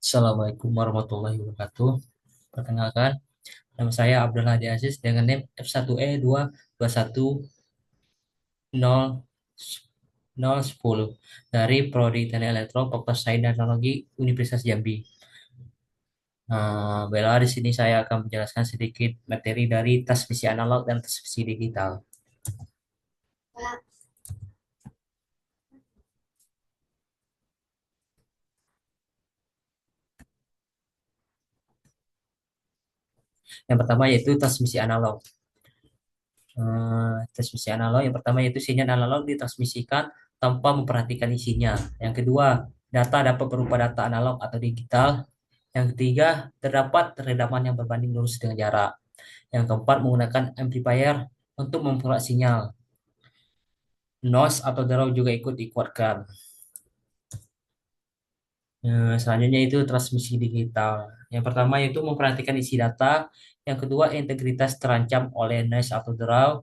Assalamualaikum warahmatullahi wabarakatuh. Perkenalkan, nama saya Abdul Hadi Aziz dengan NIM F1E2210010 dari Prodi Teknik Elektro Fakultas Sains dan Teknologi Universitas Jambi. Bella di sini saya akan menjelaskan sedikit materi dari transmisi analog dan transmisi digital. Yang pertama yaitu transmisi analog. Transmisi analog yang pertama yaitu sinyal analog ditransmisikan tanpa memperhatikan isinya. Yang kedua, data dapat berupa data analog atau digital. Yang ketiga, terdapat redaman yang berbanding lurus dengan jarak. Yang keempat, menggunakan amplifier untuk memperoleh sinyal. Noise atau draw juga ikut dikuatkan. Selanjutnya itu transmisi digital. Yang pertama yaitu memperhatikan isi data. Yang kedua, integritas terancam oleh noise atau draw,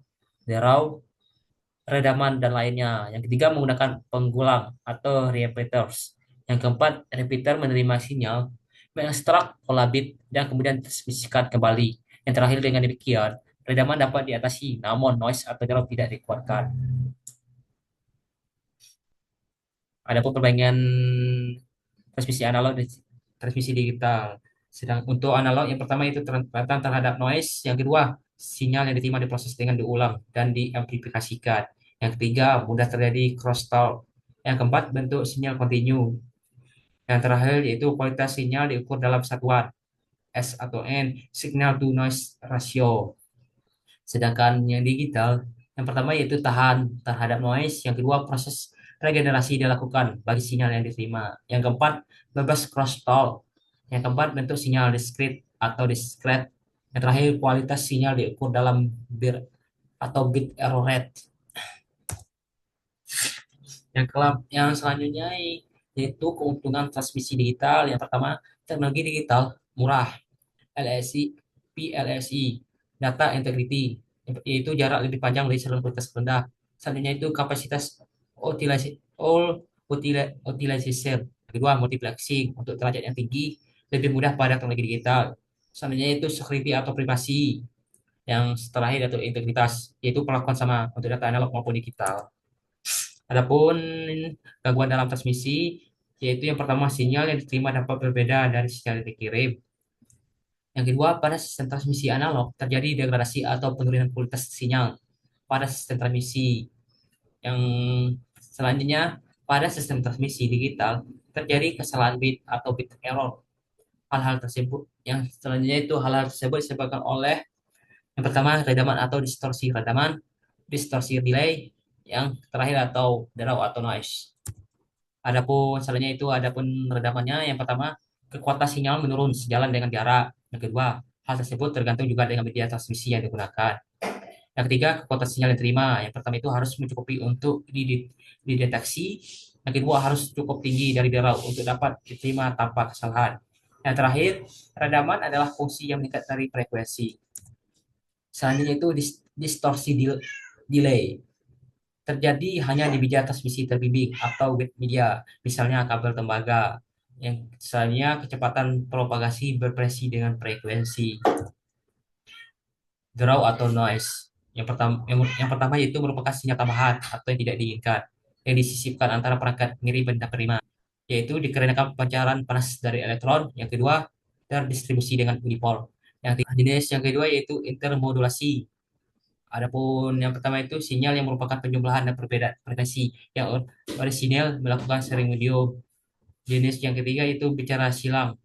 redaman dan lainnya. Yang ketiga, menggunakan penggulang atau repeaters. Yang keempat, repeater menerima sinyal, mengekstrak pola bit, dan kemudian transmisikan kembali. Yang terakhir, dengan demikian, redaman dapat diatasi, namun noise atau drop tidak dikuatkan. Adapun perbandingan transmisi analog dan transmisi digital. Sedang untuk analog, yang pertama itu penempatan terhadap noise, yang kedua, sinyal yang diterima diproses dengan diulang dan diamplifikasikan. Yang ketiga, mudah terjadi crosstalk. Yang keempat, bentuk sinyal kontinu. Yang terakhir yaitu kualitas sinyal diukur dalam satuan S atau N, signal to noise ratio. Sedangkan yang digital, yang pertama yaitu tahan terhadap noise, yang kedua proses regenerasi dilakukan bagi sinyal yang diterima. Yang keempat, bebas crosstalk. Yang keempat, bentuk sinyal discrete. Yang terakhir, kualitas sinyal diukur dalam bit error rate. Yang selanjutnya yaitu keuntungan transmisi digital. Yang pertama, teknologi digital murah, LSI, PLSI, data integrity, yaitu jarak lebih panjang dari saluran kualitas rendah. Selanjutnya itu kapasitas utilization. Kedua, multiplexing untuk derajat yang tinggi, lebih mudah pada teknologi digital. Selanjutnya itu security atau privasi. Yang terakhir itu integritas, yaitu perlakuan sama untuk data analog maupun digital. Adapun gangguan dalam transmisi, yaitu yang pertama sinyal yang diterima dapat berbeda dari sinyal yang dikirim. Yang kedua, pada sistem transmisi analog terjadi degradasi atau penurunan kualitas sinyal pada sistem transmisi. Yang selanjutnya, pada sistem transmisi digital terjadi kesalahan bit atau bit error. Hal-hal tersebut yang selanjutnya itu hal-hal tersebut disebabkan oleh yang pertama redaman atau distorsi delay, yang terakhir atau draw atau noise. Adapun redamannya, yang pertama kekuatan sinyal menurun sejalan dengan jarak. Yang kedua, hal tersebut tergantung juga dengan media transmisi yang digunakan. Yang ketiga, kekuatan sinyal yang diterima. Yang pertama itu harus mencukupi untuk dideteksi. Yang kedua, harus cukup tinggi dari draw untuk dapat diterima tanpa kesalahan. Yang terakhir, redaman adalah fungsi yang meningkat dari frekuensi. Selanjutnya itu distorsi delay. Terjadi hanya di media transmisi terbimbing atau web media, misalnya kabel tembaga. Yang misalnya kecepatan propagasi berpresi dengan frekuensi. Draw atau noise. Yang pertama yaitu merupakan sinyal tambahan atau yang tidak diinginkan yang disisipkan antara perangkat pengirim dan penerima, yaitu dikarenakan pancaran panas dari elektron. Yang kedua, terdistribusi dengan unipol. Jenis yang kedua yaitu intermodulasi. Adapun yang pertama itu sinyal yang merupakan penjumlahan dan perbedaan frekuensi yang orisinil melakukan sering medium. Jenis yang ketiga itu bicara silang,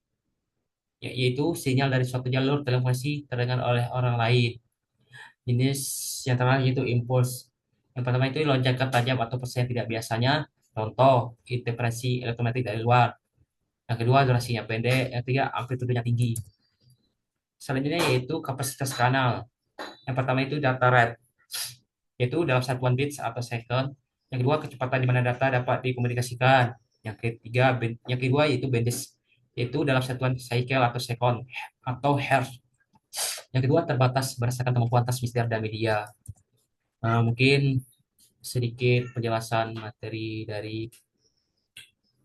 yaitu sinyal dari suatu jalur televisi terdengar oleh orang lain. Jenis yang terakhir yaitu impuls. Yang pertama itu lonjakan tajam atau persen tidak biasanya. Contoh, interferensi elektromagnetik dari luar. Yang kedua, durasinya pendek. Yang ketiga, amplitudenya tinggi. Selanjutnya yaitu kapasitas kanal. Yang pertama itu data rate, yaitu dalam satuan bits atau second. Yang kedua, kecepatan di mana data dapat dikomunikasikan. Yang kedua yaitu bendis, yaitu dalam satuan cycle atau second atau hertz. Yang kedua, terbatas berdasarkan kemampuan transmitter dan media. Mungkin sedikit penjelasan materi dari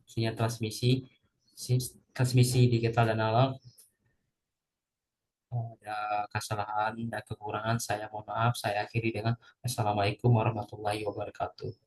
sinyal transmisi digital dan analog. Ada kesalahan dan kekurangan, saya mohon maaf. Saya akhiri dengan Assalamualaikum warahmatullahi wabarakatuh.